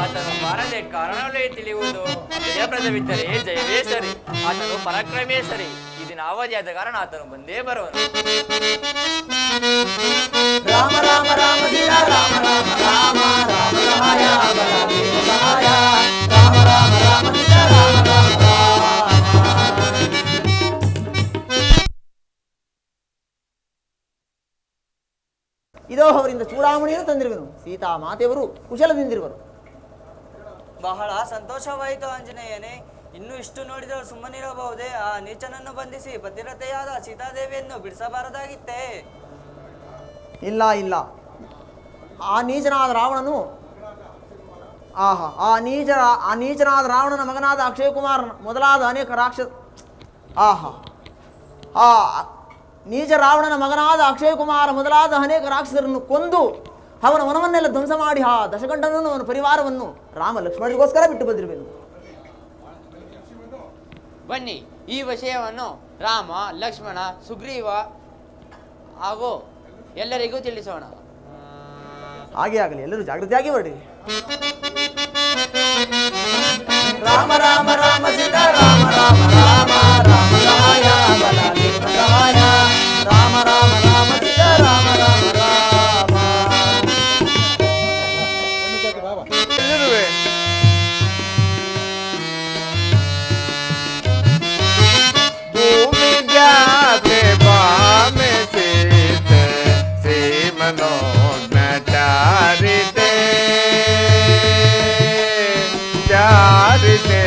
ಆತನು ಬಾರದೆ ಕಾರಣವೇ ತಿಳಿಯುವುದು. ಜಯಪ್ರದವಿದ್ದರೆ ಜಯವೇ ಸರಿ, ಆತನು ಪರಾಕ್ರಮೇ ಸರಿ. ಈ ದಿನ ಅವಧಿಯಾದ ಕಾರಣ ಆತನು ಬಂದೇ ಬರುವನು. ರಾಮ ರಾಮ ರಾಮ ಸೀತಾ ರಾಮ ರಾಮ ರಾಮ ರಾಮ ಸಹಾಯ ಬಲದೇವ ಸಹಾಯ ರಾಮ ರಾಮ ರಾಮ ಸೀತಾ ರಾಮ ರಾಮ ರಾಮ. ಇದೋ ಅವರಿಂದ ಚೂಡಾಮಣಿಯನ್ನು ತಂದಿರುವೆನು. ಸೀತಾ ಮಾತೆಯವರು ಕುಶಲದಿಂದಿರುವರು. ಬಹಳ ಸಂತೋಷವಾಯಿತು ಆಂಜನೇಯನೇ. ಇನ್ನು ಇಷ್ಟು ನೋಡಿದರೂ ಸುಮ್ಮನಿರಬಹುದೇ? ಆ ನೀಚನನ್ನು ಬಂಧಿಸಿ ಪತಿರತೆಯಾದ ಸೀತಾದೇವಿಯನ್ನು ಬಿಡಿಸಬಾರದಾಗಿತ್ತೇ? ಇಲ್ಲ ಇಲ್ಲ, ಆ ನೀಚನಾದ ರಾವಣನು ಆ ನೀಚನಾದ ರಾವಣನ ಮಗನಾದ ಅಕ್ಷಯ ಕುಮಾರ್ ಮೊದಲಾದ ಅನೇಕ ನೀಚ ರಾವಣನ ಮಗನಾದ ಅಕ್ಷಯ ಕುಮಾರ ಮೊದಲಾದ ಅನೇಕ ರಾಕ್ಷಸರನ್ನು ಕೊಂದು ಅವನ ವನವನ್ನೆಲ್ಲ ಧ್ವಂಸ ಮಾಡಿ ಆ ದಶಕಂಠನನ್ನು ಅವನ ಪರಿವಾರವನ್ನು ರಾಮ ಲಕ್ಷ್ಮಣರಿಗೋಸ್ಕರ ಬಿಟ್ಟು ಬಂದಿರುವೆನು. ಬನ್ನಿ, ಈ ವಿಷಯವನ್ನು ರಾಮ, ಲಕ್ಷ್ಮಣ, ಸುಗ್ರೀವ ಹಾಗೂ ಎಲ್ಲರಿಗೂ ತಿಳಿಸೋಣ. ಹಾಗೆ ಆಗಲಿ, ಎಲ್ಲರೂ ಜಾಗೃತಿಯಾಗಿ ಹೊರಡಿ. ರಾಮ ರಾಮ ರಾಮ ಸೀತಾ ರಾಮ ರಾಮ ರಾಮ ರಾಮ ಸಹಾಯ ಬಲದೇವ ಸಹಾಯ ರಾಮ ರಾಮ ರಾಮ ಸೀತಾ ರಾಮ ರಾಮ ರಾಮ. ಭೂಮಿ ಜಾತೆ ಬಾಮೆ ಸೀತೆ ಸೀಮನೋಜ್ಞ ಚಾರಿತೆ ಚಾರಿತೆ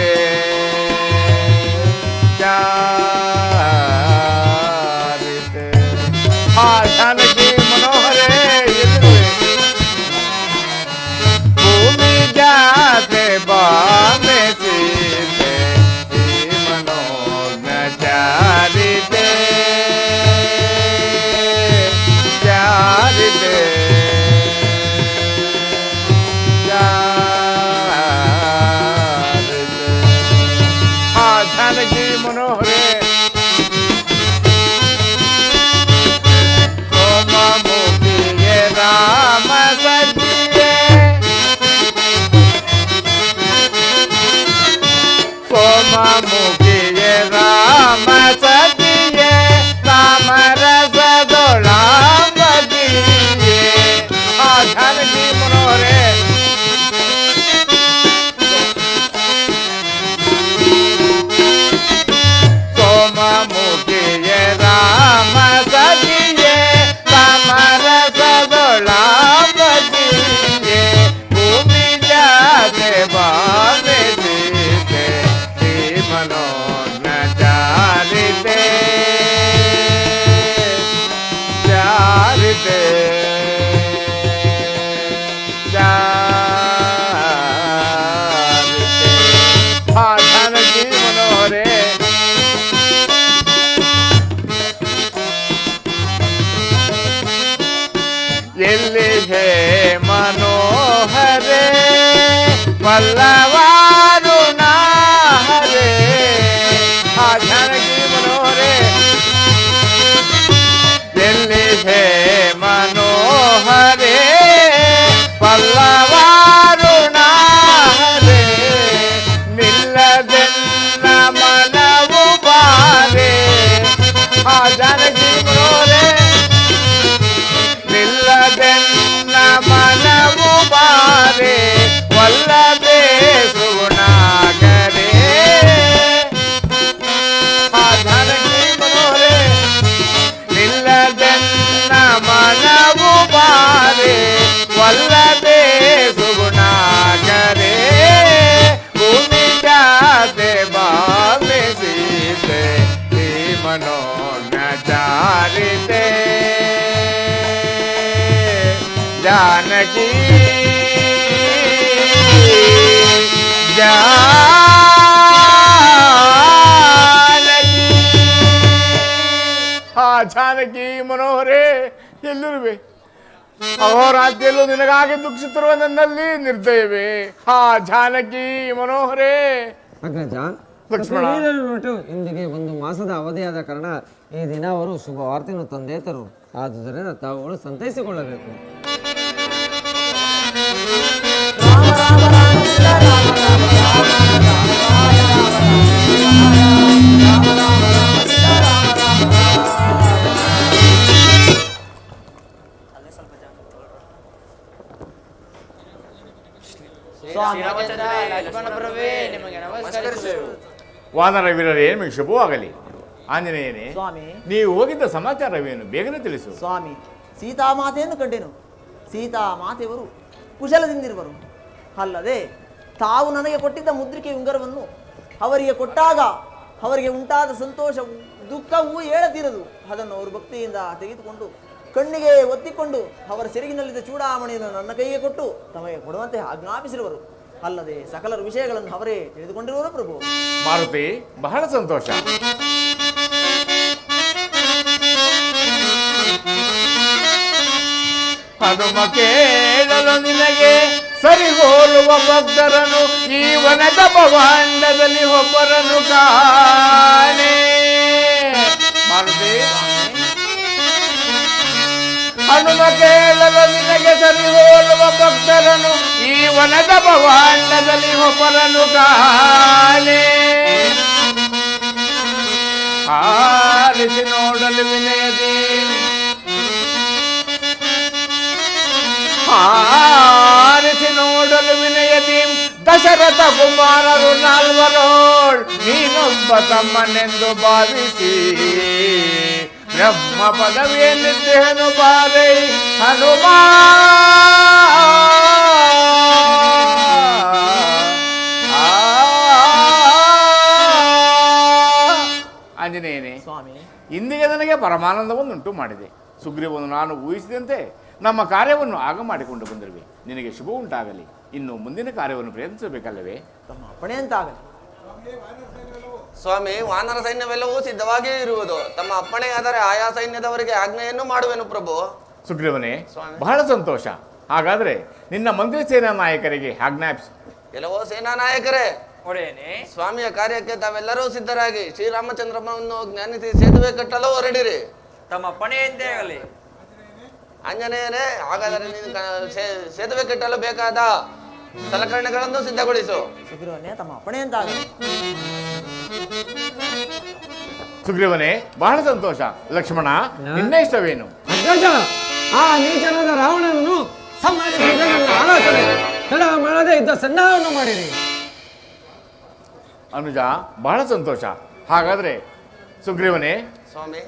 ಚಾರಿತೆ. ಆ ಜಾನಕಿ ಮನೋಹರೇ ಎಲ್ಲಿರುವೆ? ಭೂಮಿ ಜಾತೆ ಬಾಮೆ ಸೀತೆ ಸೀಮನೋಜ್ಞ ಚಾರಿತೆ ಚಾರಿತೆ ಚಾರಿತೆ. ಆ ಜಾನಕಿ ಮನೋಹರೇ ಸೋಮ ಮುಖಿಯೇ ರಾಮ ಸಜಿಯೇ ಸೋಮ ಮುಖಿಯೇ ರಾಮ ಸಜಿಯೇ ತಾಮರಸದೊಳಾಂಬಜಿಯೇ. ಆ ಜಾನಕಿ ಮನೋಹರೇ ಸೋಮ ಮುಖಿಯೇ ರಾಮ ಸಜಿಯೇ ತಾಮರಸದೊಳಾಂಬಜಿಯೇ. ಭೂಮಿ ಜಾತೆ ಬಾಮೆ ಸೀತೆ ಸೀಮನೋಜ್ಞ ಚಾರಿತೆ ಚಾರಿತೆ ಚಾರಿತೆ. ಆ ಜಾನಕಿ ಮನೋಹರೇ ಎಲ್ಲಿ ಹೇ ಮನೋಹರೇ ಪಲ್ಲವಾರು ನಾಹರೇ. ಆ ಜಾನಕಿ ಮನೋಹರೇ ಎಲ್ಲಿ ಹೇ ಮನೋಹರೇ ಪಲ್ಲವಾರು ನಾಹರೇ. ನಿಲ್ಲದೆನ್ನ ಮನವು ಬಾರೆ. ಆ ಜಾನಕಿ ಮನೋಹರೇ ನಿಲ್ಲದೆನ್ನ ಮನವು ಬಾರೆ ವಲ್ಲಭೆ ಸುಗುಣಾಗರೇ. ಆ ಜಾನಕಿ ಮನೋಹರೇ ನಿಲ್ಲದೆನ್ನ ಮನವು ಬಾರೆ ವಲ್ಲಭೆ ಸುಗುಣಾಗರೇ. ಭೂಮಿ ಜಾತೆ ಬಾಮೆ ಸೀತೆ ಸೀಮನೋಜ್ಞ ಚಾರಿತೆ जानकी जानकी ಆ ಜಾನಕಿ ಮನೋಹರೇ ಎಲ್ಲಿರುವೆ? ಅಹೋರಾತ್ರಿಯಲ್ಲೂ ನಿನಗಾಗಿ ದುಃಖಿಸುತ್ತಿರುವ ನನ್ನಲ್ಲಿ ನಿರ್ದಯವೇ. ಆ ಜಾನಕಿ ಮನೋಹರೇ. ಅಗ್ರಜ, ಲಕ್ಷ್ಮಣ ಇಂದಿಗೆ ಒಂದು ಮಾಸದ ಅವಧಿಯಾದ ಕಾರಣ ಈ ದಿನ ಅವರು ಶುಭ ವಾರ್ತೆಯನ್ನು ತಂದೆ ತರು. ಆದುದರಿಂದ ತಾವುಗಳು ಸಂತೈಸಿಕೊಳ್ಳಬೇಕು. ರಾಮ ರಾಮ ರಾಮ ಶ್ರೀರಾಮಚಂದ್ರ ಲಕ್ಷ್ಮಣ ಪ್ರಭುವೇ ನಿಮಗೆ ನಮಸ್ಕರಿಸುವೆವು. ವಾನರ ವೀರರೇ ನಿಮಗೆ ಶುಭವಾಗಲಿ. ಆಂಜನೇಯನೇ, ಸ್ವಾಮಿ ನೀವು ಹೋಗಿದ್ದ ಸಮಾಚಾರವೇನು ಬೇಗನೆ ತಿಳಿಸು. ಸ್ವಾಮಿ, ಸೀತಾಮಾತೆಯನ್ನು ಕಂಡೆನು. ಸೀತಾಮಾತೆಯವರು ಕುಶಲದಿಂದಿರುವರು. ಅಲ್ಲದೆ ತಾವು ನನಗೆ ಕೊಟ್ಟಿದ್ದ ಮುದ್ರಿಕೆ ಉಂಗರವನ್ನು ಅವರಿಗೆ ಕೊಟ್ಟಾಗ ಅವರಿಗೆ ಉಂಟಾದ ಸಂತೋಷವು ದುಃಖವೂ ಹೇಳತೀರದು. ಅದನ್ನು ಅವರು ಭಕ್ತಿಯಿಂದ ತೆಗೆದುಕೊಂಡು ಕಣ್ಣಿಗೆ ಒತ್ತಿಕೊಂಡು ಅವರ ಸೆರಗಿನಲ್ಲಿದ್ದ ಚೂಡಾಮಣಿಯನ್ನು ನನ್ನ ಕೈಗೆ ಕೊಟ್ಟು ತಮಗೆ ಕೊಡುವಂತೆ ಆಜ್ಞಾಪಿಸಿರುವರು. ಅಲ್ಲದೆ ಸಕಲ ವಿಷಯಗಳನ್ನು ಅವರೇ ತಿಳಿದುಕೊಂಡಿರುವರು ಪ್ರಭು. ಮಾರುತಿ, ಬಹಳ ಸಂತೋಷ. ಹನುಮ ಕೇಳಲು ನಿನಗೆ ಸರಿ ಹೋಲುವ ಭಕ್ತರನು ಈ ವನದ ಭವಾಂಡದಲ್ಲಿ ಒಬ್ಬರನ್ನು ಕಾಣೆ. ಮಾರುತಿ, ಹನುಮ ಕೇಳಲು ನಿನಗೆ ಸರಿ ಹೋಲುವ ಭಕ್ತರನು ಈ ವನದ ಭವಾಂಡದಲ್ಲಿ ಒಬ್ಬರನ್ನು ಕಾಣೆ. ಆರಿಸಿ ನೋಡಲು ವಿನಯದಿ, ಆರಿಸಿ ನೋಡಲು ವಿನಯದಿ ದಶರಥ ಕುಮಾರರು ನಾಲ್ವರೋಳ್ ನೀನೊಬ್ಬ ತಮ್ಮನೆಂದು ಭಾವಿಸಿ ಬ್ರಹ್ಮ ಪದವಿಯಲ್ಲಿದ್ದೇನು ಬಾರೈ ಹನುಮ. ಆಂಜನೇಯನೇ, ಸ್ವಾಮಿ, ಇಂದಿಗೆ ನನಗೆ ಪರಮಾನಂದವನ್ನುಂಟು ಮಾಡಿದೆ. ಸುಗ್ರೀವನು ನಾನು ಊಹಿಸಿದಂತೆ ನಮ್ಮ ಕಾರ್ಯವನ್ನು ಆಗ ಮಾಡಿಕೊಂಡು ಬಂದಿರುವೆ. ನಿನಗೆ ಶುಭ ಉಂಟಾಗಲಿ. ಇನ್ನು ಮುಂದಿನ ಕಾರ್ಯವನ್ನು ಪ್ರಯತ್ನಿಸಬೇಕಲ್ಲವೇ? ತಮ್ಮ ಅಪ್ಪಣೆಯಂತಾಗಲಿ. ಸ್ವಾಮಿ, ವಾನರ ಸೈನ್ಯವೆಲ್ಲವೂ ಸಿದ್ಧವಾಗಿಯೇ ಇರುವುದು. ತಮ್ಮ ಅಪ್ಪಣೆಯಾದರೆ ಆಯಾ ಸೈನ್ಯದವರಿಗೆ ಆಜ್ಞೆಯನ್ನು ಮಾಡುವೆನು ಪ್ರಭು. ಸುಗ್ರೀವನೇ, ಬಹಳ ಸಂತೋಷ. ಹಾಗಾದರೆ ನಿನ್ನ ಮಂತ್ರಿ ಸೇನಾ ನಾಯಕರಿಗೆ ಆಜ್ಞಾಪಿಸು. ಕೆಲವೋ ಸೇನಾ ನಾಯಕರೇ, ಒಡೆಯನೇ, ಸ್ವಾಮಿಯ ಕಾರ್ಯಕ್ಕೆ ತಾವೆಲ್ಲರೂ ಸಿದ್ಧರಾಗಿ ಶ್ರೀರಾಮಚಂದ್ರನನ್ನು ಜ್ಞಾನಿಸಿ ಸೇತುವೆ ಕಟ್ಟಲು ಹೊರಡಿರಿ. ತಮ್ಮ ಪಣೆಯಂತೆ ಆಗಲಿ. ಆಂಜನೇಯನೇ, ಹಾಗಾದರೆ ನೀನು ಸೇತುವೆ ಕಟ್ಟಲು ಬೇಕಾದ ಸಲಕರಣೆಗಳನ್ನು ಸಿದ್ಧಗೊಳಿಸು. ಸುಗ್ರೀವನೇ, ತಮ್ಮ ಅಪ್ಪಣೆಯಂತಾಗಲಿ. ಸುಗ್ರೀವನೇ, ಬಹಳ ಸಂತೋಷ. ಲಕ್ಷ್ಮಣ, ನಿನ್ನ ಇಷ್ಟವೇನು? ಅಗ್ರಜ, ಆ ನೀಚನಾದ ರಾವಣನನ್ನು ಸಂಹರಿಸುವುದೇ ನನ್ನ ಆಲೋಚನೆ. ತಡ ಮಾಡದೆ ಇದ್ದ ಸನ್ನಾಹವನ್ನು ಮಾಡಿರಿ. ಅನುಜ, ಬಹಳ ಸಂತೋಷ. ಹಾಗಾದ್ರೆ ಸುಗ್ರೀವನೇ, ಸ್ವಾಮಿ,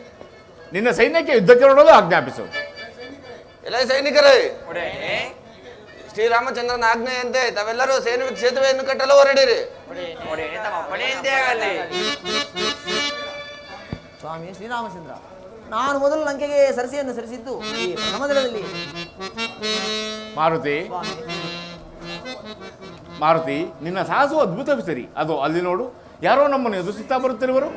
ನಿನ್ನ ಸೈನ್ಯಕ್ಕೆ ಯುದ್ಧಕ್ಕೆ ಹೊರಡಲು ಆಜ್ಞಾಪಿಸು. ಎಲ್ಲ ಸೈನಿಕರೇ, ಒಡೆಯನೇ, ಶ್ರೀರಾಮಚಂದ್ರನ ಆಜ್ಞೆಯಂತೆ ತಾವೆಲ್ಲರೂ ಸೇತುವೆಯನ್ನು ಕಟ್ಟಲು ಹೊರಡಿರಿ. ಒಡೆಯನೇ, ತಮ್ಮ ಪಣೆಯಂತೆ ಆಗಲಿ. ಸ್ವಾಮಿ ಶ್ರೀರಾಮಚಂದ್ರ, ನಾನು ಮೊದಲು ಲಂಕೆಗೆ ಸರಸಿಯನ್ನು ಸರಿಸಿದ್ದು ಈ ಪ್ರಥಮ ದಿನದಲ್ಲಿ. ಮಾರುತಿ, ಮಾರುತಿ, ನಿನ್ನ ಸಾಹಸವು ಅದ್ಭುತವೇ ಸರಿ. ಅದು ಅಲ್ಲಿ ನೋಡು, ಯಾರೋ ನಮ್ಮನ್ನು ಎದುರಿಸುತ್ತಾ ಬರುತ್ತಿರುವರು.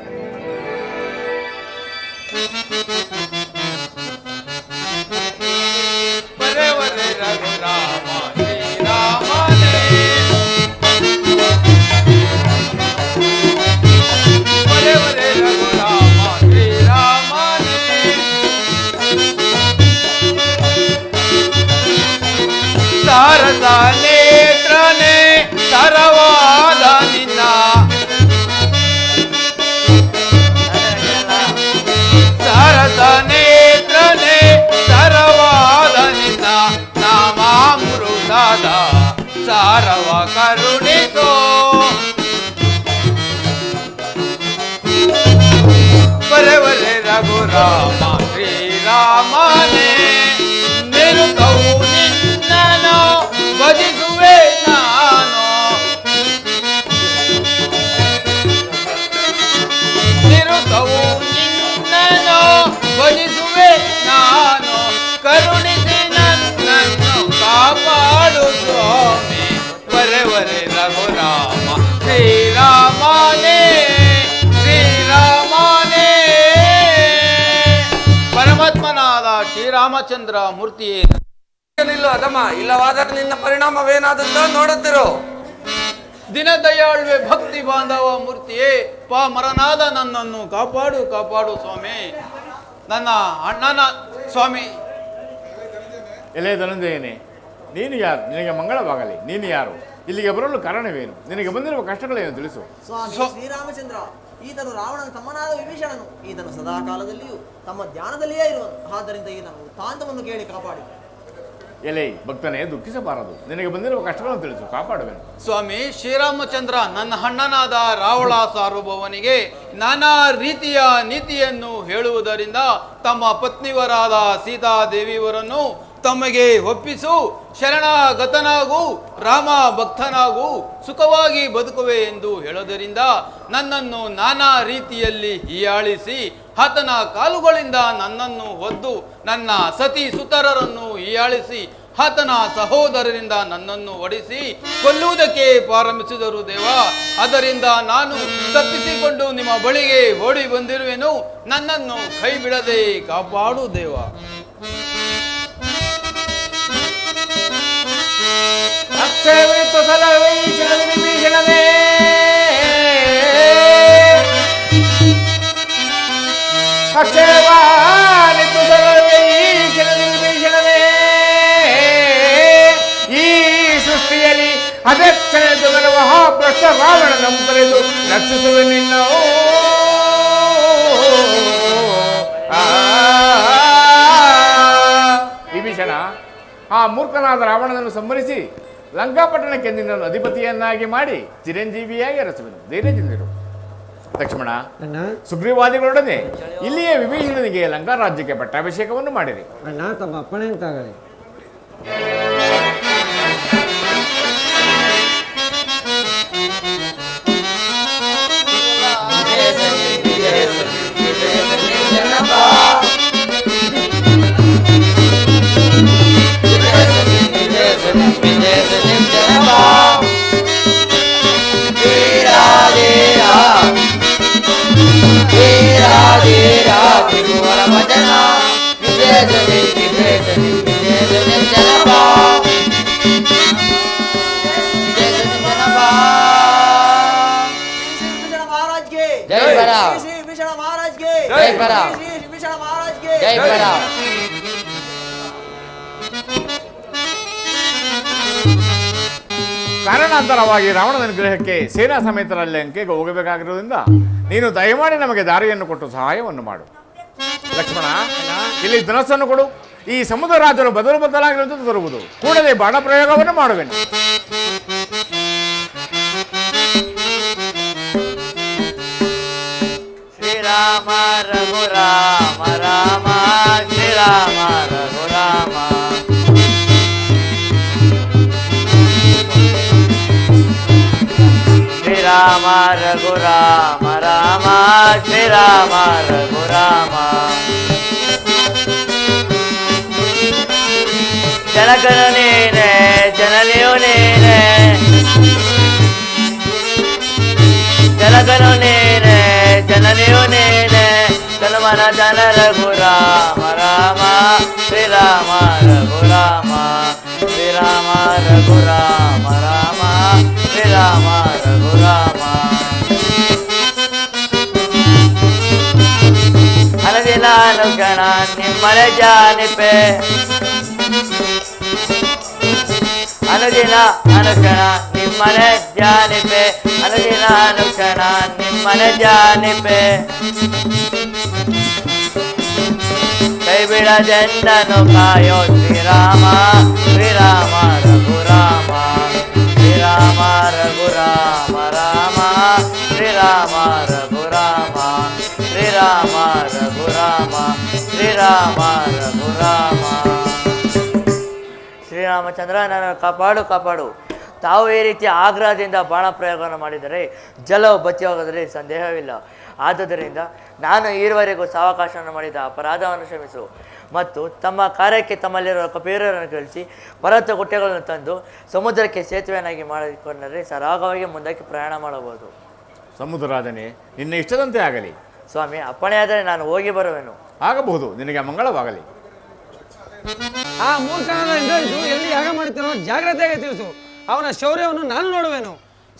ಶಾರದಾ ನೇತ್ರನೇ ತರವಾದ ನಿನ್ನ ಶಾರದಾ ನೇತ್ರನೇ ತರವಾದ ನಿನ್ನ ನಾಮಾಮೃತದ ಸಾರವ ಕರುಣಿಸೋ ಬರೆವರೆ ರಘುರಾಮ ಶ್ರೀರಾಮನೇ ನಿರುತವು ನಿನ್ನನು ಭಜಿಸುವೆ ನಾನು ನಿರುತವು ನಿನ್ನನು ಭಜಿಸುವೆ ನಾನು ಕರುಣಿಸಿ ನನ್ನನ್ನು ಕಾಪಾಡು ಸ್ವಾಮಿ ಬರೆವರೆ ರಘುರಾಮ ಶ್ರೀರಾಮನೇ ಶ್ರೀರಾಮನೇ. ಪರಮಾತ್ಮನಾದ ಶ್ರೀರಾಮಚಂದ್ರ ಮೂರ್ತಿಯೇ ನಿಲ್ಲು ಅಧಮ, ಇಲ್ಲವಾದರೆ ನಿನ್ನ ಪರಿಣಾಮವೇನಾದದ್ದೋ ನೋಡುತ್ತಿರು. ದಿನದಯಾಳ್ವೆ ಭಕ್ತಿ ಬಾಂಧವ ಮೂರ್ತಿಯೇ, ಪಾಮರನಾದ ನನ್ನನ್ನು ಕಾಪಾಡು ಕಾಪಾಡು ಸ್ವಾಮಿ. ನನ್ನ ಅಣ್ಣನ ಸ್ವಾಮಿ. ಎಲೆ ಧನಂಜಯನೇ, ನೀನು ಯಾರು? ನಿನಗೆ ಮಂಗಳವಾಗಲಿ. ನೀನು ಯಾರು? ಇಲ್ಲಿಗೆ ಬರಲು ಕಾರಣವೇನು? ನಿನಗೆ ಬಂದಿರುವ ಕಷ್ಟಗಳೇನು ತಿಳಿಸು. ಸ್ವಾಮಿ ಶ್ರೀರಾಮಚಂದ್ರ, ಈತನು ರಾವಣನ ತಮ್ಮನಾದ ವಿಭೀಷಣನು. ಈತನು ಸದಾ ಕಾಲದಲ್ಲಿಯೂ ತಮ್ಮ ಧ್ಯಾನದಲ್ಲಿಯೇ ಇರುವನು. ಆದ್ದರಿಂದ ಈತನು ವೃತ್ತಾಂತವನ್ನು ಕೇಳಿ ಕಾಪಾಡಿ. ಎಲೆ ಭಕ್ತನೇ, ದುಃಖಿಸಬಾರದು. ನಿನಗೆ ಬಂದಿರುವ ಕಷ್ಟಗಳನ್ನು ತಿಳಿಸು, ಕಾಪಾಡುವೆನು. ಸ್ವಾಮಿ ಶ್ರೀರಾಮಚಂದ್ರ, ನನ್ನ ಅಣ್ಣನಾದ ರಾವಣ ಸಾರ್ವಭೌಮನಿಗೆ ನಾನಾ ರೀತಿಯ ನೀತಿಯನ್ನು ಹೇಳುವುದರಿಂದ ತಮ್ಮ ಪತ್ನಿವರಾದ ಸೀತಾದೇವಿಯವರನ್ನು ತಮಗೆ ಒಪ್ಪಿಸು, ಶರಣಾಗತನಾಗು, ರಾಮ ಭಕ್ತನಾಗು, ಸುಖವಾಗಿ ಬದುಕುವೆ ಎಂದು ಹೇಳೋದರಿಂದ ನನ್ನನ್ನು ನಾನಾ ರೀತಿಯಲ್ಲಿ ಹೀಯಾಳಿಸಿ ಆತನ ಕಾಲುಗಳಿಂದ ನನ್ನನ್ನು ಒದ್ದು ನನ್ನ ಸತಿ ಸುತರರನ್ನು ಹೀಯಾಳಿಸಿ ಆತನ ಸಹೋದರರಿಂದ ನನ್ನನ್ನು ಒಡಿಸಿ ಕೊಲ್ಲುವುದಕ್ಕೆ ಪ್ರಾರಂಭಿಸಿದರು ದೇವ. ಅದರಿಂದ ನಾನು ತಪ್ಪಿಸಿಕೊಂಡು ನಿಮ್ಮ ಬಳಿಗೆ ಓಡಿ ಬಂದಿರುವೆನು. ನನ್ನನ್ನು ಕೈ ಬಿಡದೆ ಕಾಪಾಡು ದೇವ. ಈ ಸೃಷ್ಟಿಯಲ್ಲಿ ಅಧ್ಯಕ್ಷನೆಂದು ಬರುವ ಭ್ರಷ್ಟ ರಾವಣನನ್ನು ತೊರೆದು ರಕ್ಷಿಸುವೆ ನಿನ್ನ. ವಿಭೀಷಣ, ಆ ಮೂರ್ಖನಾದ ರಾವಣನನ್ನು ಸಂಹರಿಸಿ ಲಂಕಾಪಟ್ಟಣಕ್ಕೆ ನಿನ್ನನ್ನು ಅಧಿಪತಿಯನ್ನಾಗಿ ಮಾಡಿ ಚಿರಂಜೀವಿಯಾಗಿ ಅರಸುವೆನು. ಧೈರ್ಯದಿಂದಿರು. ಲಕ್ಷ್ಮಣ, ಸುಗ್ರೀವಾದಿಗಳೊಡನೆ ಇಲ್ಲಿಯೇ ವಿಭೀಷಣನಿಗೆ ಲಂಕಾ ರಾಜ್ಯಕ್ಕೆ ಪಟ್ಟಾಭಿಷೇಕವನ್ನು ಮಾಡಿರಿ. ಅಣ್ಣ, ತಮ್ಮ ಅಪ್ಪಣೆ ಅಂತಾಗಲಿ. ಕಾರಣಾಂತರವಾಗಿ ರಾವಣನ ನಿಗ್ರಹಕ್ಕೆ ಸೇನಾ ಸಮೇತರಲ್ಲಿ ಲಂಕೆಗೆ ಹೋಗಬೇಕಾಗಿರುವುದರಿಂದ ನೀನು ದಯಮಾಡಿ ನಮಗೆ ದಾರಿಯನ್ನು ಕೊಟ್ಟು ಸಹಾಯವನ್ನು ಮಾಡು. ಲಕ್ಷ್ಮಣ, ಇಲ್ಲಿ ಧನಸ್ಸನ್ನು ಕೊಡು. ಈ ಸಮುದ್ರ ರಾಜರು ಬದಲಾಗಿರುವಂತೆ ತರುವುದು. ಕೂಡಲೇ ಬಾಣ ಪ್ರಯೋಗವನ್ನು ಮಾಡುವೆನು. ಶ್ರೀರಾಮ ರಘುರಾಮ ರಾಮ ಶ್ರೀರಾಮ ರಘುರಾಮ ಶ್ರೀರಾಮ ರಘುರಾಮ ರಾಮ ಶ್ರೀರಾಮ ರಘುರಾಮ ಜನಕನು ನೀನೆ ಜನನಿಯು ನೀನೆ ಜನಕನು ನೀನೆ ಜನನಿಯು ನೀನೆ ಜನ್ಮನ ಜನ ರಘುರಾಮ ರಾಮ ಶ್ರೀರಾಮ ರಘುರಾಮ ಶ್ರೀರಾಮ ರಘುರಾಮ ರಾಮ ಶ್ರೀರಾಮ ರಘುರಾಮ ಅನುದಿನ ಅನುಕ್ಷಣ ನಿಮ್ಮನೆ ಜಾನಿಪೆ ಅನುದಿನ ಅನುಕ್ಷಣ ನಿಮ್ಮನೆ ಜಾನಿಪೆ ಅನುದಿನ ಅನುಕ್ಷಣ ನಿಮ್ಮನೆ ಜಾನಿಪೆ ಕೈ ಬಿಡದೆಂದನು ಕಾಯೋ ಶ್ರೀರಾಮ ಶ್ರೀರಾಮ ರಘುರಾಮ ಶ್ರೀರಾಮ ರಘುರಾಮ ರಾಮ ಶ್ರೀರಾಮ ರಘುರಾಮ ಶ್ರೀರಾಮ ರಘುರಾಮ ಶ್ರೀರಾಮ ರಘುರಾಮ. ಶ್ರೀರಾಮಚಂದ್ರ, ನನ್ನ ಕಾಪಾಡು ಕಾಪಾಡು. ತಾವು ಈ ರೀತಿಯ ಆಗ್ರಹದಿಂದ ಬಾಣ ಪ್ರಯೋಗವನ್ನು ಮಾಡಿದರೆ ಜಲವು ಬಚ್ಚಿಹೋಗೋದ್ರಲ್ಲಿ ಸಂದೇಹವಿಲ್ಲ. ಆದುದರಿಂದ ನಾನು ಈವರೆಗೂ ಸಾವಕಾಶವನ್ನು ಮಾಡಿದ ಅಪರಾಧವನ್ನು ಕ್ಷಮಿಸು ಮತ್ತು ತಮ್ಮ ಕಾರ್ಯಕ್ಕೆ ತಮ್ಮಲ್ಲಿರುವ ಕಪೀರರನ್ನು ಕಳಿಸಿ ಪರ್ವತ ಗುಡ್ಡಗಳನ್ನು ತಂದು ಸಮುದ್ರಕ್ಕೆ ಸೇತುವೆಯನ್ನಾಗಿ ಮಾಡಿಕೊಂಡರೆ ಸರಾಗವಾಗಿ ಮುಂದಕ್ಕೆ ಪ್ರಯಾಣ ಮಾಡಬಹುದು. ಸಮುದ್ರರಾಜನೇ, ನಿನ್ನ ಇಷ್ಟದಂತೆ ಆಗಲಿ. ಸ್ವಾಮಿ, ಅಪ್ಪಣೆಯಾದರೆ ನಾನು ಹೋಗಿ ಬರುವೆನು. ಆಗಬಹುದು, ನಿನಗೆ ಮಂಗಳವಾಗಲಿ. ಆ ಮೂರ್ಖನಾದ ಇಂದ್ರಜಿತು ಎಲ್ಲಿ ಯಾಗ ಮಾಡುತ್ತಾನೋ ಜಾಗ್ರತೆಯಾಗಿ ತಿಳಿಸು. ಅವನ ಶೌರ್ಯವನ್ನು ನಾನು ನೋಡುವೆನು.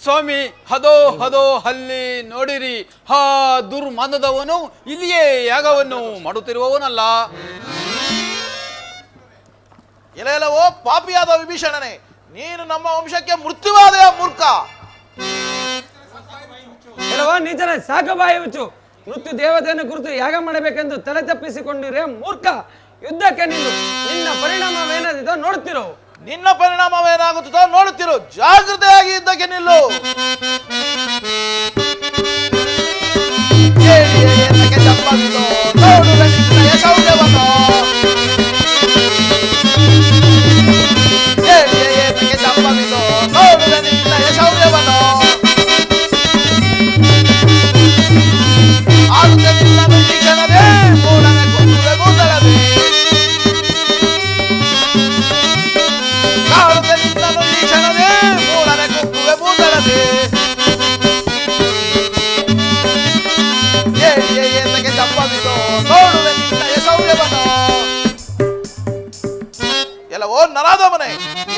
ಸ್ವಾಮಿ, ಹದೋ ಹದೋ ಅಲ್ಲಿ ನೋಡಿರಿ, ಹಾ ದುರ್ಮಾನದವನು ಇಲ್ಲಿಯೇ ಯಾಗವನ್ನು ಮಾಡುತ್ತಿರುವವನಲ್ಲ. ಎಲ್ಲವೋ ಪಾಪಿಯಾದ ವಿಭೀಷಣನೇ, ನೀನು ನಮ್ಮ ವಂಶಕ್ಕೆ ಮೃತ್ಯುವಾದೆಯ ಮೂರ್ಖ. ಕೆಲವ ನೀಚನ ಸಾಕಬಾಯಿ ಹುಚ್ಚು. ಮೃತ್ಯು ದೇವತೆಯನ್ನು ಕುರಿತು ಯಾಗ ಮಾಡಬೇಕೆಂದು ತಲೆ ತಪ್ಪಿಸಿಕೊಂಡಿರೇ ಮೂರ್ಖ. ಯುದ್ಧಕ್ಕೆ ನಿನ್ನ ಪರಿಣಾಮವೇನದಿದೋ ನೋಡುತ್ತಿರೋ. ನಿನ್ನ ಪರಿಣಾಮವೇನಾಗುತ್ತೋ ನೋಡುತ್ತಿರು. ಜಾಗೃತೆಯಾಗಿ ಯುದ್ಧಕ್ಕೆ ನಿಲ್ಲು. ಎಲ್ಲವೋ ನರಾದ ಮನೆ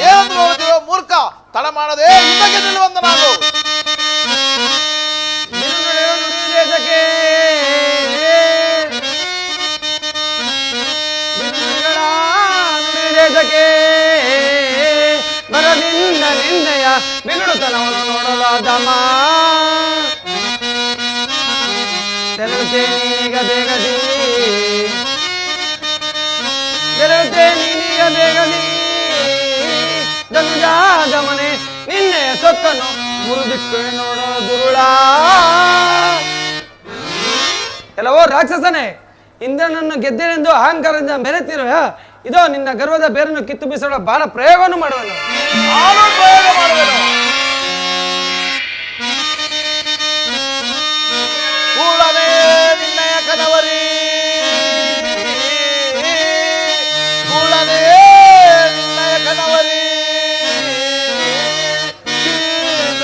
ಏನು ನೋಡುತ್ತಿರೋ ಮೂರ್ಖ. ತಡ ಮಾಡದೆ ಯುದ್ಧಕ್ಕೆ ನಿಲ್ಲುವಂತ ನಾನು. ಬರದಿಂದ ನಿಂದೆಯ ಬಿಗುಡುತನವನ್ನು ನೋಡಲಾದಮ ತೆರಳುತ್ತೆ ನೀನೀಗ ಬೇಗದಿ ಧನುಜಾದ ಮನೆ ನಿನ್ನೆಯ ಸೊಕ್ಕನ್ನು ಮುರುದಿಕ್ಕೆ ನೋಡೋ ದುರುಳ. ಎಲ್ಲವೋ ರಾಕ್ಷಸನೇ, ಇಂದ್ರನನ್ನು ಗೆದ್ದೆನೆಂದು ಅಹಂಕಾರದಿಂದ ಮೆರೆತಿರುವ ಇದೋ ನಿನ್ನ ಗರ್ವದ ಬೇರನ್ನು ಕಿತ್ತು ಬೀಸೋಣ ಬಾಣ ಪ್ರಯೋಗವನ್ನು ಮಾಡುವನು. ಕೂಡಲೇ ನಿನ್ನಯ ಕನವರಿ, ಕೂಡಲೇ ನಿನ್ನಯ ಕನವರಿ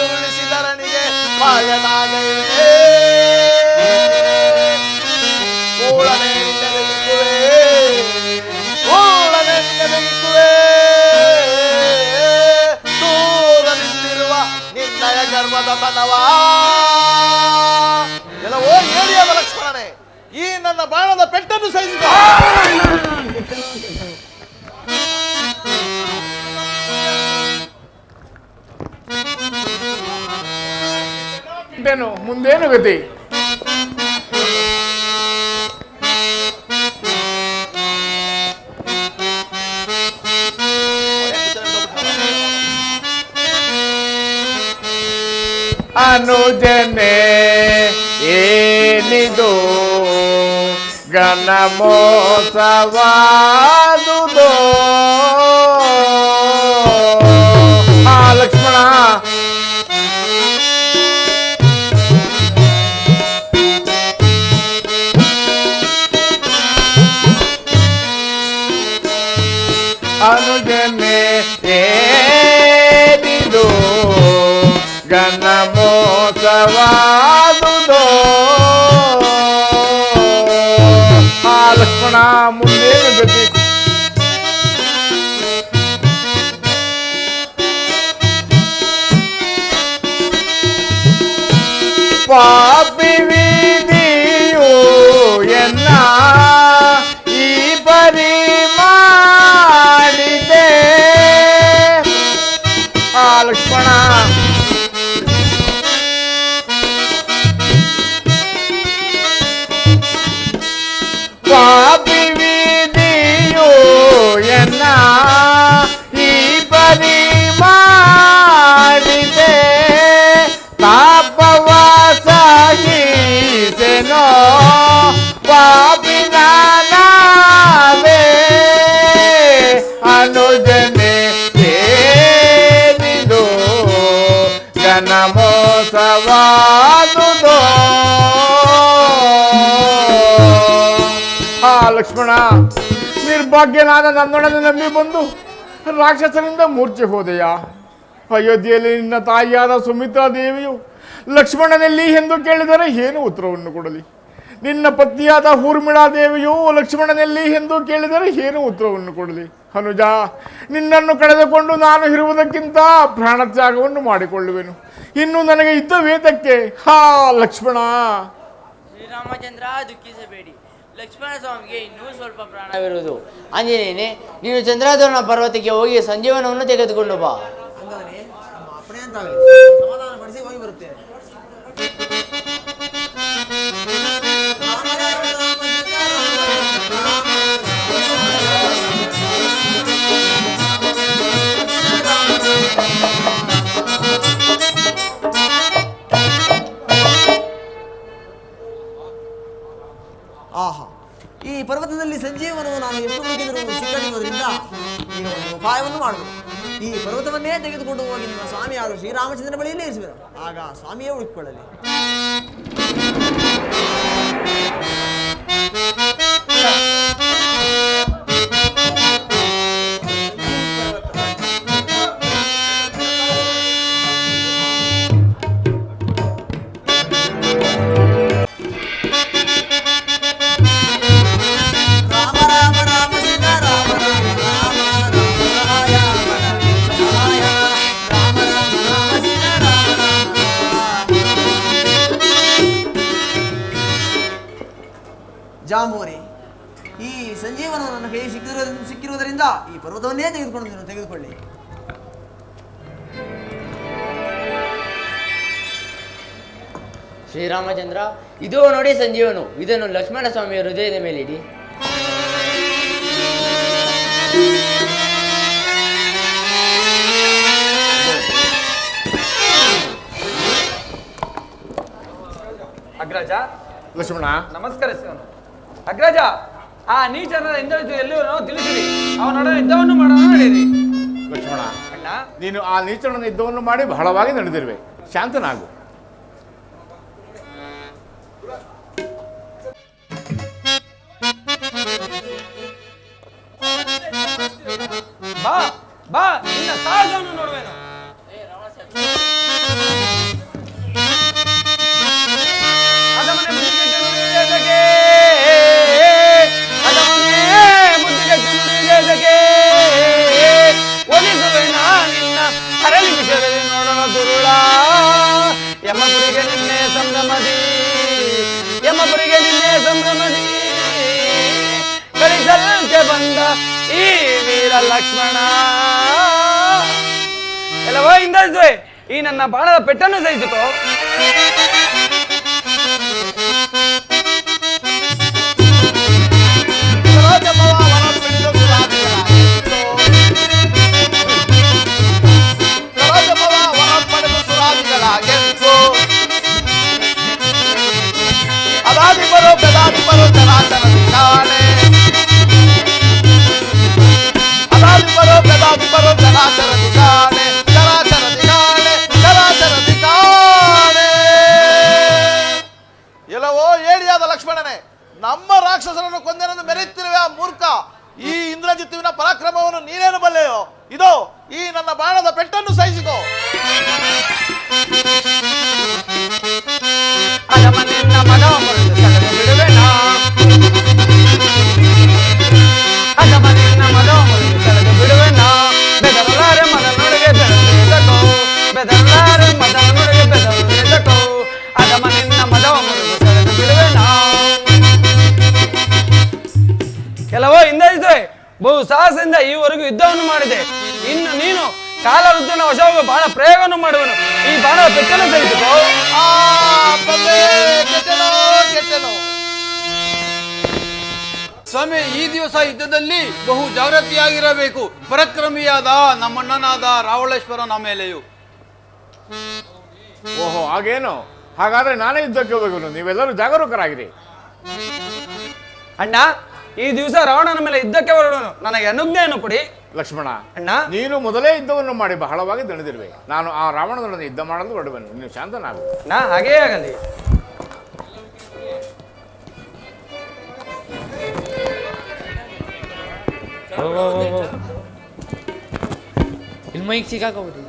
ಉಳಿಸಿದರನಿಗೆ ಪಾಯನಾಗಲಿವೆ. ಕೂಡಲೇ ನಿನ್ನೆದೆಗಿಕ್ಕುವೆ, ಕೂಡಲೇ ನಿನ್ನೆದೆಗಿಕ್ಕುವೆ. ದೂರ ನಿಂತಿರುವ ನಿನ್ನಯ ಗರ್ವದ ತನವಾ. ಎಲ್ಲವೋ ಹೇಳಿಯದ ಲಕ್ಷ್ಮಣನೇ, ಈ ನನ್ನ ಬಾಣದ ಪೆಟ್ಟನ್ನು ಸಹಿಸಿದ. ಮುಂದೇನು ಗತಿ? ಅನುಜನೆ ಏನಿದು ಗಣಮೋತ್ಸವಾದುದೋ. ಆ ಲಕ್ಷ್ಮಣ, ಅನುಜನೆ ಏನಿದು ಗಣಮೋತ್ಸವಾದುದೋ. ಆ ಲಕ್ಷ್ಮಣ, ಮುಂದೇನು ಗತಿ? ಪಾಪಿ ವಿಧಿಯು ಎನ್ನ ಈ ಪರಿ ಮಾಡಿದೆ. ಆ ಲಕ್ಷ್ಮಣ, ಪಾಪಿ ವಿಧಿಯು ಎನ್ನ ಈ ಪರಿ ಮಾಡಿದೆ. ತಾಪವಾಸಗಿಸೆನೋ ಪಾಪಿ ನಾನಾದೆ. ಅನುಜನೆ ಏನಿದು ಗಣಮೋತ್ಸವಾದುದೋ. ಆ ಲಕ್ಷ್ಮಣ, ನಿರ್ಭಾಗ್ಯನಾದ ನನ್ನೊಡನೆ ನಂಬಿ ಬಂದು ರಾಕ್ಷಸನಿಂದ ಮೂರ್ಛೆ ಹೋದೆಯಾ? ಅಯೋಧ್ಯೆಯಲ್ಲಿ ನಿನ್ನ ತಾಯಿಯಾದ ಸುಮಿತ್ರಾ ದೇವಿಯು ಲಕ್ಷ್ಮಣನಲ್ಲಿ ಎಂದು ಕೇಳಿದರೆ ಏನು ಉತ್ತರವನ್ನು ಕೊಡಲಿ? ನಿನ್ನ ಪತ್ನಿಯಾದ ಊರ್ಮಿಳಾ ದೇವಿಯು ಲಕ್ಷ್ಮಣನಲ್ಲಿ ಎಂದು ಕೇಳಿದರೆ ಏನು ಉತ್ತರವನ್ನು ಕೊಡಲಿ? ಅನುಜ, ನಿನ್ನನ್ನು ಕಳೆದುಕೊಂಡು ನಾನು ಇರುವುದಕ್ಕಿಂತ ಪ್ರಾಣತ್ಯಾಗವನ್ನು ಮಾಡಿಕೊಳ್ಳುವೆನು. ಇನ್ನು ನನಗೆ ಯುದ್ಧವೇತಕ್ಕೆ? ಹಾ ಲಕ್ಷ್ಮಣ. ಶ್ರೀರಾಮಚಂದ್ರ, ದುಃಖಿಸಬೇಡಿ. ಲಕ್ಷ್ಮಣ ಸ್ವಾಮಿಗೆ ಇನ್ನೂ ಸ್ವಲ್ಪ ಪ್ರಾಣವಿರುವುದು. ಆಂಜನೇಯನೇ, ನೀನು ಚಂದ್ರಾಧರಣ ಪರ್ವತಕ್ಕೆ ಹೋಗಿ ಸಂಜೀವನವನ್ನು ತೆಗೆದುಕೊಂಡು ಬಾ. ಅಂಗದನೆ ನಮ್ಮ ಅಪ್ಪಣೆ ಅಂತಾಗಲಿ, ಸಮಾಧಾನ ಪಡಿಸಿ ಹೋಗಿ ಬರುತ್ತೇನೆ. ಆಹಾ, ಈ ಪರ್ವತದಲ್ಲಿ ಸಂಜೀವನವು ನಾನು ಎಷ್ಟು ಹುಡುಕಿದರೂ ಸಿಕ್ಕದಿರುವುದರಿಂದ ಈಗ ಒಂದು ಉಪಾಯವನ್ನು ಮಾಡಬೇಕು. ಈ ಪರ್ವತವನ್ನೇ ತೆಗೆದುಕೊಂಡು ಹೋಗಿ ನಿಮ್ಮ ಸ್ವಾಮಿಯಾದ ಶ್ರೀರಾಮಚಂದ್ರನ ಬಳಿಯಲ್ಲೇ ಇರಿಸುವರು. ಆಗ ಸ್ವಾಮಿಯೇ ಹುಡುಕಿಕೊಳ್ಳಲಿ. ಜಾಂಬುವರೇ, ಈ ಸಂಜೀವನ ನನ್ನ ಕೈ ಸಿಕ್ಕಿರುವುದರಿಂದ ಈ ಪರ್ವತವನ್ನೇ ತೆಗೆದುಕೊಳ್ಳಿ. ಶ್ರೀರಾಮಚಂದ್ರ, ಇದೋ ನೋಡಿ ಸಂಜೀವನು. ಇದನ್ನು ಲಕ್ಷ್ಮಣ ಸ್ವಾಮಿಯ ಹೃದಯದ ಮೇಲಿಡಿ. ಅಗ್ರಜ, ಲಕ್ಷ್ಮಣ ನಮಸ್ಕರಿಸುವನು. ಅಗ್ರಜ, ಆ ನೀಚನ ಎಂದಳಿತು ಎಲ್ಲವನ್ನೋ ತಿಳಿಸಿರಿ. ಅವನೊಡನೆ ಯುದ್ಧವನ್ನು ಮಾಡೋಣ ನಡೆಯಿರಿ. ಲಕ್ಷ್ಮಣ, ಅಣ್ಣ, ನೀನು ಆ ನೀಚನ ಯುದ್ಧವನ್ನು ಮಾಡಿ ಬಹಳವಾಗಿ ನಡೆದಿರುವೆ. ಶಾಂತನಾಗು. ಬಾ ಬಾ, ನಿನ್ನ ಸಾಹಸವನ್ನು ನೋಡುವೆನು. ಯಮಪುರಿಗೆ ನಿನ್ನೆ ಸಂಭ್ರಮದಿ ಕಳಿಸಲ್ಕೆ ಬಂದ ಈ ವೀರ ಲಕ್ಷ್ಮಣ. ಎಲ್ಲವೋ ಇಂದ್ರಜಿತೆ, ಈ ನನ್ನ ಬಾಣದ ಪೆಟ್ಟನ್ನು ಸಹಿಸಿಕೋ. ಎಲ್ಲವೋ ಏಡಿಯಾದ ಲಕ್ಷ್ಮಣನೇ, ನಮ್ಮ ರಾಕ್ಷಸರನ್ನು ಕೊಂದೆನೆಂದು ಮೆರೆಯುತ್ತಿರುವೆ ಆ ಮೂರ್ಖ. ಈ ಇಂದ್ರಜಿತ್ತುವಿನ ಪರಾಕ್ರಮವನ್ನು ನೀನೇನು ಬಲ್ಲೆಯೋ? ಇದೋ ಈ ನನ್ನ ಬಾಣದ ಪೆಟ್ಟನ್ನು ಸಹಿಸಿಕೋ. ಕೆಲವೋ ಹಿಂದೆ ಬಹು ಸಾಹಸದಿಂದ ಈವರೆಗೂ ಯುದ್ಧವನ್ನು ಮಾಡಿದೆ. ಇನ್ನು ನೀನು ಕಾಲವೃತ್ತನ ವಶವಾಗಿ ಬಾಣ ಪ್ರಯೋಗವನ್ನು ಮಾಡುವನು. ಈ ಬಾಣದ ಪೆಟ್ಟನ್ನು ಸಹಿಸಿಕೋ. ಸ್ವಾಮಿ, ಈ ದಿವಸ ಯುದ್ಧದಲ್ಲಿ ಬಹು ಜಾಗೃತಿಯಾಗಿರಬೇಕು. ಪರಾಕ್ರಮಿಯಾದ ನಮ್ಮಣ್ಣನಾದ ರಾವಳೇಶ್ವರನ ಮೇಲೆಯೂ. ಓಹೋ, ಹಾಗೇನು? ಹಾಗಾದ್ರೆ ನಾನೇ ಯುದ್ಧಕ್ಕೆ ಹೋಗಬೇಕು. ನೀವೆಲ್ಲರೂ ಜಾಗರೂಕರಾಗಿರಿ. ಅಣ್ಣ, ಈ ದಿವಸ ರಾವಣನ ಮೇಲೆ ಯುದ್ಧಕ್ಕೆ ಹೊರಡೋನು. ನನಗೆ ಅನುಜ್ಞೆಯನ್ನು ಕೊಡಿ. ಲಕ್ಷ್ಮಣ, ಅಣ್ಣ, ನೀನು ಮೊದಲೇ ಯುದ್ಧವನ್ನು ಮಾಡಿ ಬಹಳವಾಗಿ ದಣಿದಿರುವೆ. ನಾನು ಆ ರಾವಣನೊಡನೆ ಯುದ್ಧ ಮಾಡಲು ಹೊರಡುವೆನು. ನೀನು ಶಾಂತನಾಗು. ನಾ ಹಾಗೇ ಆಗಲಿ. ಇಲ್ಲಿ ಮೈಕ್ ಸಿಕ್ಕಾಕೋಬಿಡಿ.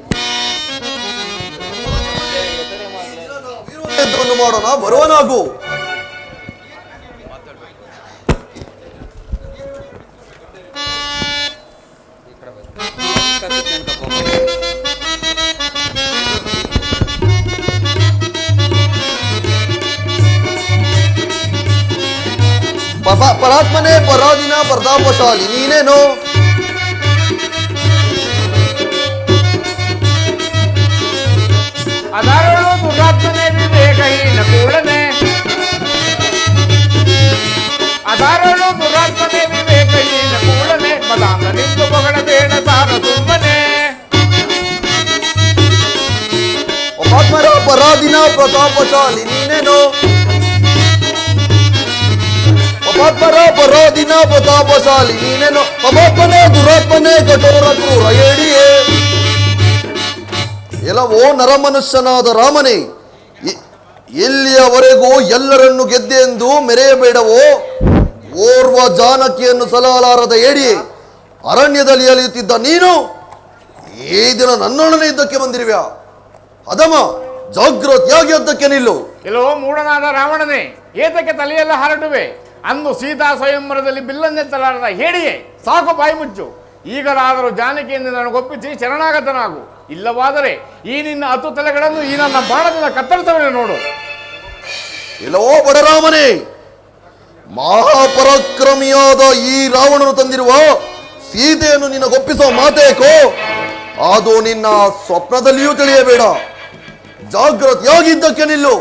ಯುದ್ಧವನ್ನು ಮಾಡೋಣ, ಬರುವನಾಗು. ಪರಾತ್ಮನೇ ಪರಾದಿನ ಪ್ರತಾಪಶಾಲಿ ನೀನೇನೋ. ಅದರಳು ದುರಾತ್ಮನೆ ವಿವೇಕಹೀನ ಕೂಡನೆ ಅದರಳು ದುರಾತ್ಮನೆ ವಿವೇಕಹೀನ ಕೂಡನೆ ಮದಾಂಗ ನಿಂತು ಮಗಳಬೇಡ ಸಾರ ಸುಮ್ಮನೆ ಅಪಾತ್ಮರ ಪರಾಧಿನ ಪ್ರತಾಪಶಾಲಿ ನೀನೇನು ಅಪಾತ್ಮರ ಪರಾಧಿನ ಪ್ರತಾಪಶಾಲಿ ನೀನೇನು ಅಪಾತ್ಮನೆ ದುರಾತ್ಮನೆ ಕಠೋರ ಕ್ರೂರ ಹೇಳಿಯೇ ಎಲ್ಲವೋ ನರಮನುಷ್ಯನಾದ ರಾಮನೇ ಎಲ್ಲಿಯವರೆಗೂ ಎಲ್ಲರನ್ನು ಗೆದ್ದೆ ಎಂದು ಮೆರೆಯಬೇಡವೋ ಓರ್ವ ಜಾನಕಿಯನ್ನು ಸಲಹಲಾರದ ಏಡಿ ಅರಣ್ಯದಲ್ಲಿ ಅಲಿಯುತ್ತಿದ್ದ ನೀನು ಈ ದಿನ ನನ್ನೊಡನೆ ಇದ್ದಕ್ಕೆ ಬಂದಿರುವ್ಯಾ ಅದಮ ಜಾಗೃತಿಯಾಗಿ ಅದ್ದಕ್ಕೆ ನಿಲ್ಲು. ಕೆಲವು ಮೂಢನಾದ ರಾವಣನೇ ಏತಕ್ಕೆ ತಲೆಯೆಲ್ಲ ಹರಡುವೆ ಅಂದು ಸೀತಾ ಸ್ವಯಂವರದಲ್ಲಿ ಬಿಲ್ಲನ್ನೆತ್ತಲಾರದ ಹೇಳಿಯೇ ಸಾಕು ಬಾಯಿ ಮುಚ್ಚು. ಈಗಲಾದರೂ ಜಾನಕಿಯಿಂದ ನನಗೊಪ್ಪಿಸಿ ಶರಣಾಗತನಾಗು, ಇಲ್ಲವಾದರೆ ಈ ನಿನ್ನ 10 ತಲೆಗಳನ್ನು ಈ ನನ್ನ ಬಾಣದಿಂದ ಕತ್ತರಿಸವನೇ ನೋಡು. ಇಲ್ಲವೋ ಬಡರಾಮನೇ, ಮಹಾಪರಾಕ್ರಮಿಯಾದ ಈ ರಾವಣನು ತಂದಿರುವ ಸೀತೆಯನ್ನು ನಿನಗೊಪ್ಪಿಸುವ ಮಾತೇಕೋ ಅದು ನಿನ್ನ ಸ್ವಪ್ನದಲ್ಲಿಯೂ ತಿಳಿಯಬೇಡ. ಜಾಗೃತಿಯಾಗಿದ್ದಕ್ಕೆ ನಿಲ್ಲು.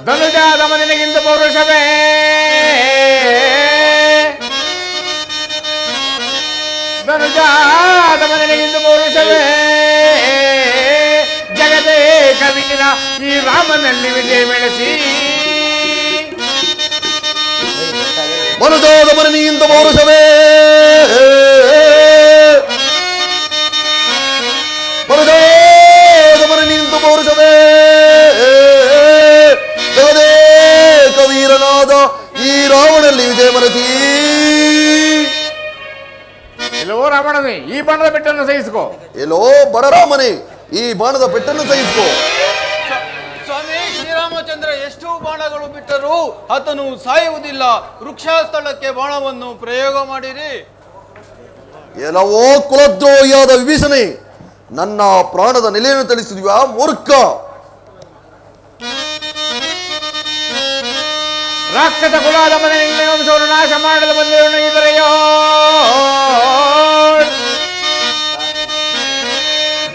ಧನುಜಾದ ಮನೆಗಿಂತ ಪೌರುಷವೇ ಧನುಜಾದ ಮನೆಗಿಂತ ಪೌರುಷವೇ ಜಗದೇ ಕವಿನ ಈ ರಾಮನಲ್ಲಿ ವಿಜಯ ಬೆಳೆಸಿ ಮನುಜಾದ ಮನೆಯಿಂದ ಪೌರುಷವೇ ಮನುಜಾದ ಮನೆಯಿಂದ ಪೌರುಷವೇ ಜಗದೇ ಕವೀರನಾದ ಈ ರಾವಣಲ್ಲಿ ವಿಜಯ ಮನಸಿ. ಎಲ್ಲವೋ ರಾವಣನೇ ಈ ಬಾಣದ ಪೆಟ್ಟನ್ನು ಸಹಿಸಿಕೋ. ಎಲ್ಲೋ ಬಡರಾಮನೇ ಈ ಬಾಣದ ಪೆಟ್ಟನ್ನು ಸಹಿಸಿಕೋ. ಸ್ವಾಮಿ ಶ್ರೀರಾಮಚಂದ್ರ ಎಷ್ಟು ಬಾಣಗಳು ಬಿಟ್ಟರೂ ಆತನು ಸಾಯುವುದಿಲ್ಲ. ವೃಕ್ಷಸ್ಥಳಕ್ಕೆ ಬಾಣವನ್ನು ಪ್ರಯೋಗ ಮಾಡಿರಿ. ಎಲ್ಲವೋ ಕುಲದ್ರೋಹಿಯಾದ ವಿಭೀಷಣೆ, ನನ್ನ ಪ್ರಾಣದ ನೆಲೆಯನ್ನು ತಿಳಿಸಿದ್ಯಾ ಮೂರ್ಖ. ರಾಕ್ಷಸ ಕುಲಾದ ಮನೆ ವಂಶವನ್ನು ನಾಶ ಮಾಡಲು ಬಂದಿರೋನು ಇದರೆಯೋ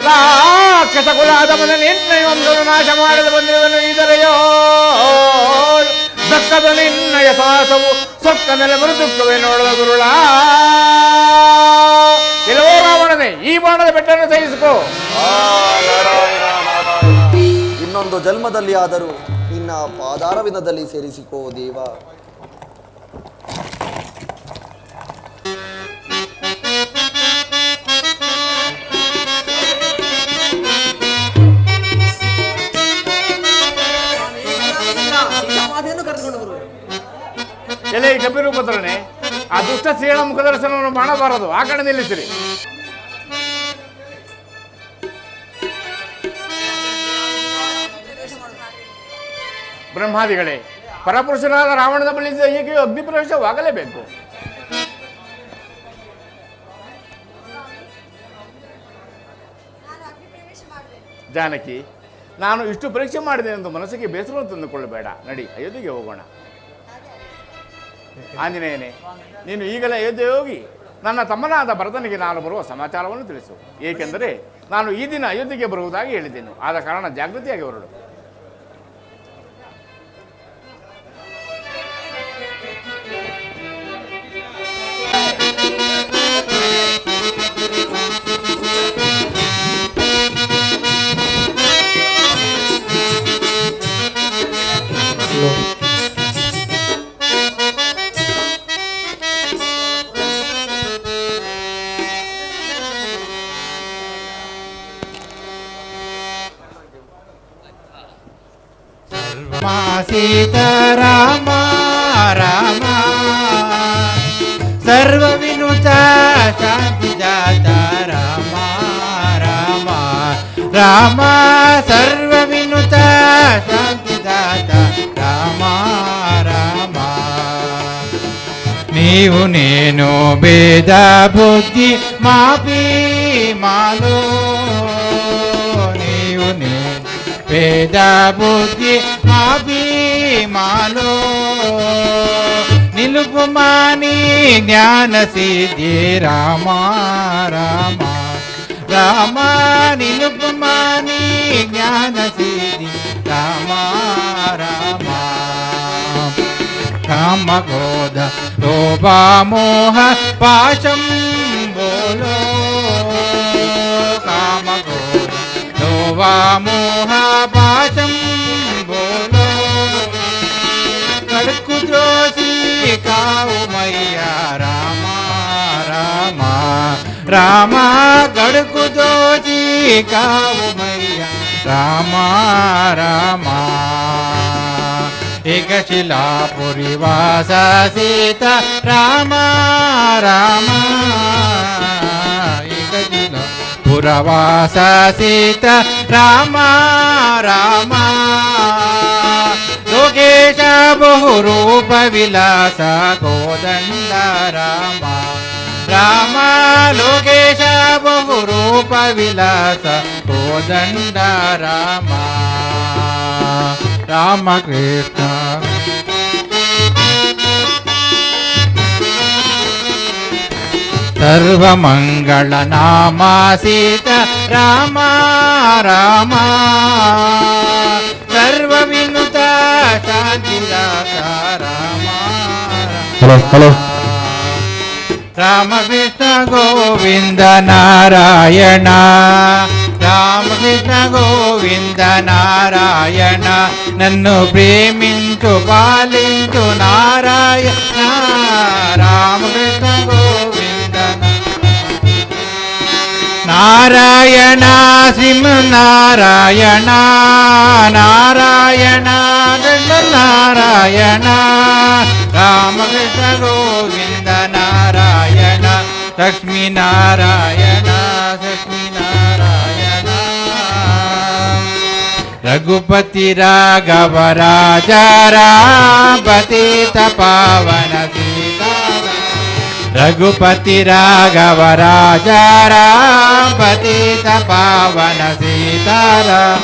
ರಾಕ್ಷಸ ಕುಲಾದ ಮನೆ ನಿನ್ನ ವಂಶವನ್ನು ನಾಶ ಮಾಡಲು ಬಂದಿರುವನು ಇದರೆಯೋ ದಕ್ಕದ ನಿನ್ನ ಯಥಾಸವು ಸೊಕ್ಕ ನೆಲೆ ಮೃದುಕ್ಕವೇ ನೋಡದ ಗುರುಳ. ಕೆಲವೋ ರಾವಣನೇ ಈ ಬಾಣದ ಬೆಟ್ಟನ್ನು ಸಹಿಸಿಕೋ. ಇನ್ನೊಂದು ಜನ್ಮದಲ್ಲಿ ಆದರೂ ನಿನ್ನ ಪಾದಾರವಿಂದದಲ್ಲಿ ಸೇರಿಸಿಕೋ ದೇವ. ಮಾತೆಯನ್ನು ಕರೆದುಕೊಂಡು ಬರುವುದು. ಎಲೆ ಕಪಿರೂಪತ್ರನೇ ಆ ದುಷ್ಟ ಶ್ರೀಣ ಮುಖದರ್ಶನವನ್ನು ಮಾಡಬಾರದು, ಆ ಕಡೆ ನಿಲ್ಲಿಸಿರಿ. ಬ್ರಹ್ಮಾದಿಗಳೇ, ಪರಪುರುಷನಾದ ರಾವಣನ ಬಳಿಯಿಂದ ಈಕೆಯೂ ಅಗ್ನಿ ಪ್ರವೇಶವಾಗಲೇಬೇಕು. ಜಾನಕಿ, ನಾನು ಇಷ್ಟು ಪರೀಕ್ಷೆ ಮಾಡಿದೆ ಎಂದು ಮನಸ್ಸಿಗೆ ಬೇಸರವನ್ನು ತಂದುಕೊಳ್ಳಬೇಡ. ನಡಿ, ಅಯೋಧ್ಯೆಗೆ ಹೋಗೋಣ. ಆಂಜನೇಯನೇ, ನೀನು ಈಗಲೇ ಅಯೋಧ್ಯೆ ಹೋಗಿ ನನ್ನ ತಮ್ಮನಾದ ಭರತನಿಗೆ ನಾನು ಬರುವ ಸಮಾಚಾರವನ್ನು ತಿಳಿಸು. ಏಕೆಂದರೆ ನಾನು ಈ ದಿನ ಅಯೋಧ್ಯೆಗೆ ಬರುವುದಾಗಿ ಹೇಳಿದ್ದೇನೆ. ಆದ ಕಾರಣ ಜಾಗೃತಿಯಾಗಿ ಹೊರಡು. सीताराम राम सर्वविनुता शान्तिदाता राम राम राम सर्वविनुता शान्तिदाता राम राम నీవు నేను భేద బుద్ధి మాపి మాలో నీవు నేను భేద బుద్ధి మాపి మాలో నిలుపుమాని జ్ఞాన సిద్ధి రామ రామ రామ నిలు ಕಾಮಕ್ರೋಧ ಲೋಭ ಮೋಹ ಪಾಶಂ ಬೋಲೋ ಕಾಮಕ್ರೋಧ ಲೋಭ ಮೋಹ ಪಾಶಂ ಬೋಲೋ ಕಡಕು ದ್ರೋಸಿ ಕಾವು ಮಯ್ಯ ರಾಮ ರಾಮ ರಾಮ ಗಡಕು ದೋಷಿ ಕಾವು ಮಯ್ಯ ರಾಮ ರಾಮ ಏಕ ಶಿಲಾಪುರಿ ವಾಸ ಸೀತಾ ರಾಮ ರಾಮ ಏಕ ಶಿಲಾಪುರವಾಸ ಸೀತಾ ರಾಮ ರಾಮ ಲೋಕೇಶ ಬಹುರೂಪ ವಿಲಾಸ ಕೋದಂಡ ರಾಮ ರಾಮ ಲೋಕೇಶ ಬಹುರೂಪ ವಿಲಾಸ ಕೋದಂಡ ರಾಮ ರಾಮ ಕೃಷ್ಣ ಸರ್ವಮಂಗಳ ನಾಮ ಸೀತಾ ರಾಮ ರಾಮ ಸರ್ವ ವಿನುತ ಶಾಂತಿದಾತ ರಾಮ ಹಲೋ ರಾಮಕೃಷ್ಣ ಗೋವಿಂದ ನಾರಾಯಣ రామకృష్ణ గోవింద నారాయణ నన్ను ప్రేమించు పాలించు నారాయణ రామకృష్ణ గోవింద నారాయణ శ్రీమన్నారాయణ నారాయణ నారాయణ రామకృష్ణ గోవింద నారాయణ లక్ష్మీ నారాయణ లక్ష్మీ నారాయణ రఘుపతి రాఘవ రాజా రామపతిత పావన సీతారామ రఘుపతి రాఘవ రాజా రామపతిత పావన సీతారామ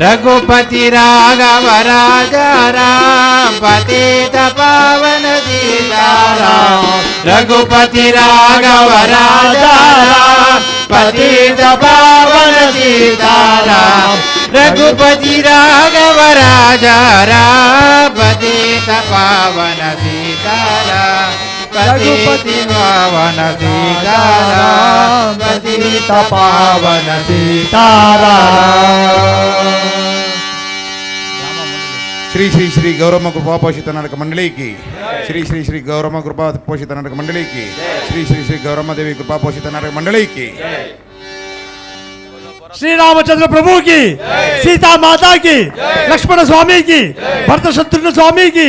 రఘుపతి రాఘవ రాజా రామపతిత పావన సీతారామ రఘుపతి రాఘవ రాజా రామపతిత పావన సీతారామ రఘుపతి రాఘవ రాజా రామపతిత పావన సీతారామ రఘుపతి పావన సీతారామ పతిత పావన సీతారామ శ్రీ శ్రీ శ్రీ గౌరమ్మ కృపా పోషిత నాటక మండలికి శ్రీ శ్రీ శ్రీ గౌరమ్మ కృపా పోషిత నాటక మండలికి శ్రీ శ్రీ శ్రీ గౌరమ్మదేవి కృపా పోషిత నాటక మండలికి श्री रामचंद्र प्रभु की सीता माता की लक्ष्मण स्वामी की भरत शत्रुघ्न स्वामी की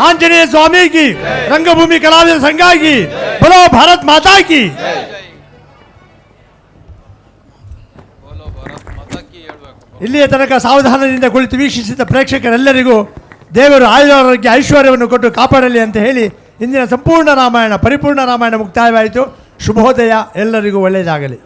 आंजनेय स्वामी की रंगभूमि कलाविद संघ की बोलो भारत माता की ಇಲ್ಲಿಯ ತನಕ ಸಾವಧಾನದಿಂದ ಕುಳಿತು ವೀಕ್ಷಿಸಿದ ಪ್ರೇಕ್ಷಕರೆಲ್ಲರಿಗೂ ದೇವರು ಆಯುರಾರೋಗ್ಯ ಐಶ್ವರ್ಯವನ್ನು ಕೊಟ್ಟು ಕಾಪಾಡಲಿ ಅಂತ ಹೇಳಿ ಇಂದಿನ ಸಂಪೂರ್ಣ ರಾಮಾಯಣ ಪರಿಪೂರ್ಣ ರಾಮಾಯಣ ಮುಕ್ತಾಯವಾಯಿತು. ಶುಭೋದಯ, ಎಲ್ಲರಿಗೂ ಒಳ್ಳೆಯದಾಗಲಿ.